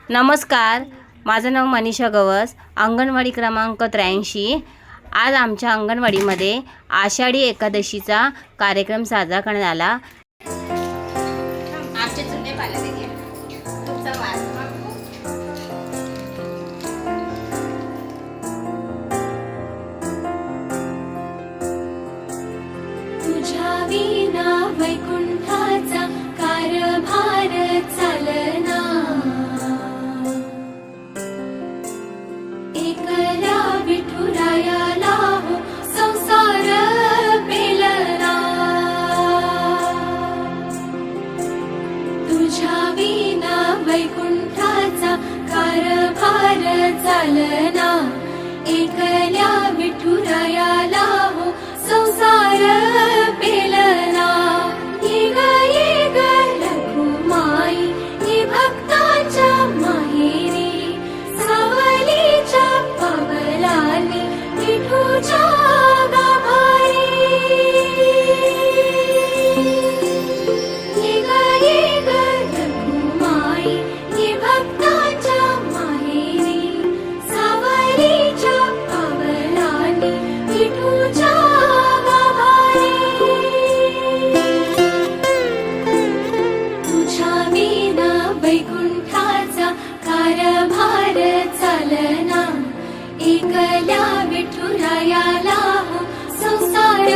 नमस्कार, माझं नाव मनीषा गवस, अंगणवाडी क्रमांक 83। आज आमच्या अंगणवाडीमध्ये आषाढी एकादशीचा कार्यक्रम साजरा करण्यात आला। आमचे जुने पालक तुमचा वाद तुझ्या विना वैकुंठाचा कारभार चालना, एकल्या विठुरायाला हो संसार पेलना। तुझ्या विना वैकुंठाचा कारभार चालना, एकल्या विठुरायाला हो संसार पेलना। ये ग रखुमाई ये भक्तांच्या माहेरी, सावलीच्या पावलांनी विठूच्या गाभारी। ये ग रखुमाई ये भक्तांच्या माहेरी, सावलीच्या पावलांनी विठूच्या वैकुंठाचा कारभार चालना, एकल्या विठुरायाला हो संसार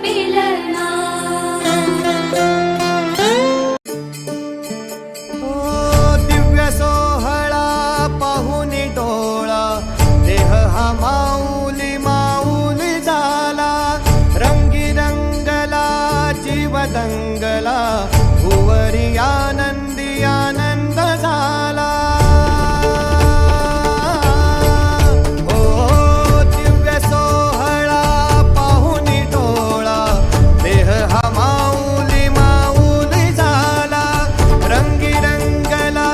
पेलना। दिव्य सोहळा पाहुनी डोळा, देह हा माऊली माऊली झाला। रंगी रंगला जीव दंगला, भुवरी आनंदी आनंद झाला। हो दिव्य सोहळा पाहुनी डोळा, देह हा माऊली माऊली झाला। रंगी रंगला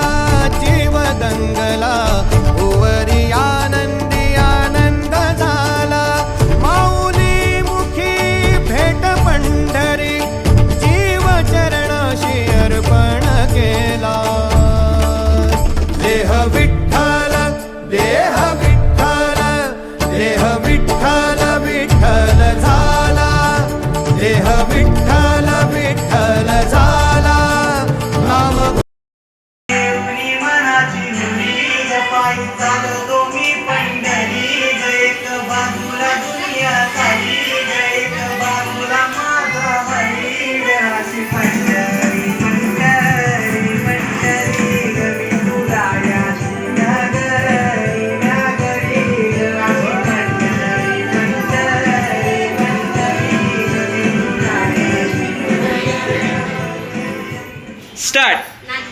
जीव दंगला, भुवरी आनंदी आनंद झाला। माऊली मुखी भेट पंढरी, जीव चरणाशी अर्पण केला। देह विठ्ठल देह विठ्ठल देह विठ्ठल विठ्ठल झाला। देह विठ्ठल विठ्ठल झाला। नाम मनाची मुली जपाई चालतो मी पंढरी, एक बाजूला दुनिया चाली, एक बाजूला माझा हरी। देहाची पंढरी पंढरी पंढरी गवी तुलायाची नगरी नगरी। देहाची पंढरी पंढरी पंढरी गवी तुलायाची स्टार्ट।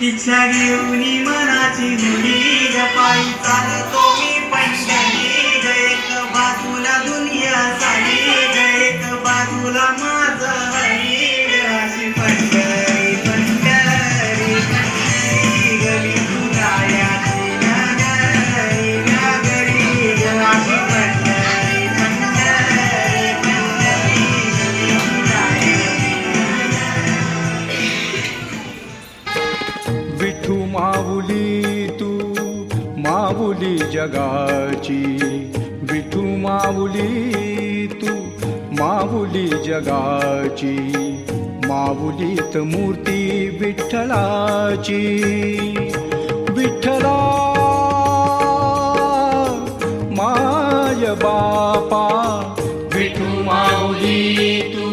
इच्छा घेऊनी मनाची मुली जपाई चालतो मी पंढरी, एक बाजूला दुनिया चाली, एक बाजूला माझं हरी। देहाची पंढरी पंढरी पंढरी गवी तुलायाची नगरी नगरी। देहाची पंढरी पंढरी पंढरी गवी तुलायाची। विठू माऊली तू माऊली जगाची, विठू माऊली तू माऊली जगाची। माऊलीत मूर्ती विठ्ठलाची, विठ्ठला माय बापा। विठू माऊली तू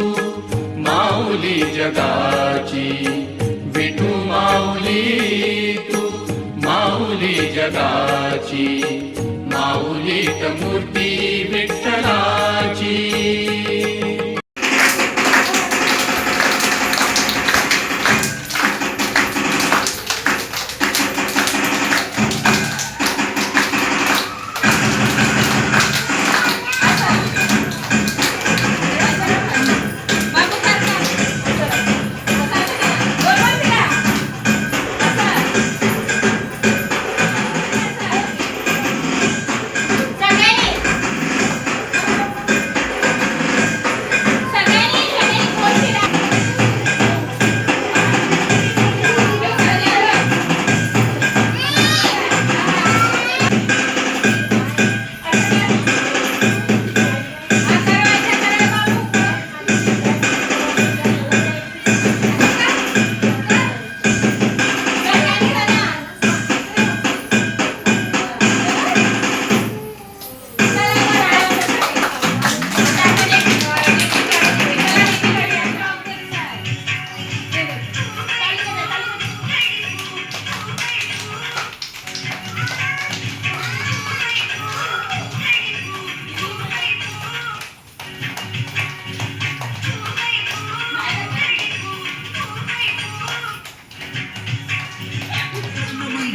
माऊली जगाची, विठू माऊली तू माऊली जगाची। माऊलीत मूर्ती विठ्ठलाची।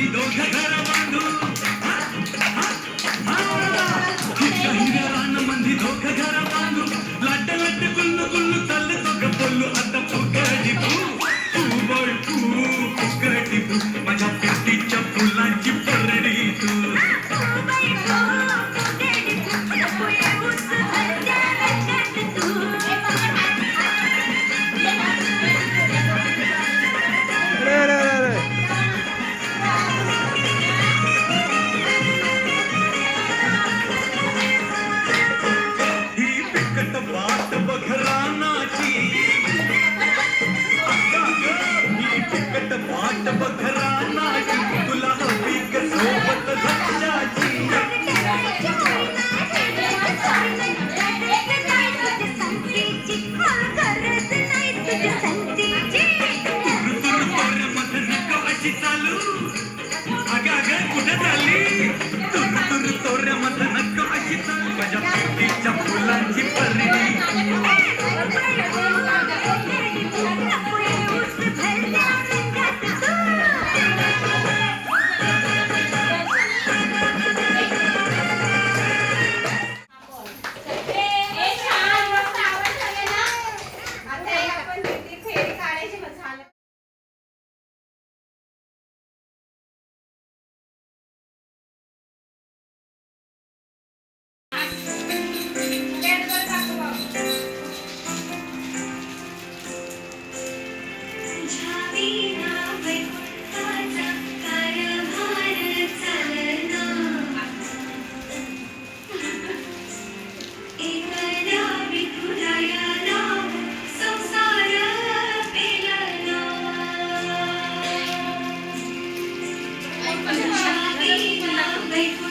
रानामंदी दोघं घर बांधू हिरव्या रानामंदी दोघं घर बांधू लाट लाट गुल्लू गुल्लू चालतो ग बोलू आता फुकटी तू बोल तू फुकटी तू माझ्या पिस्तीच्या फुलांची परडी तू वाट बघ रानाची तिकट वाट बघ रानाची तुला हवी ग सोबत घरच्याची तुर तोर मध नको अशी चालू अग अग कुठे चालली तुर तोर मध नको अशी चालू माझ्या पिस्तीच्या फुलांची परडी वैकुंठाचा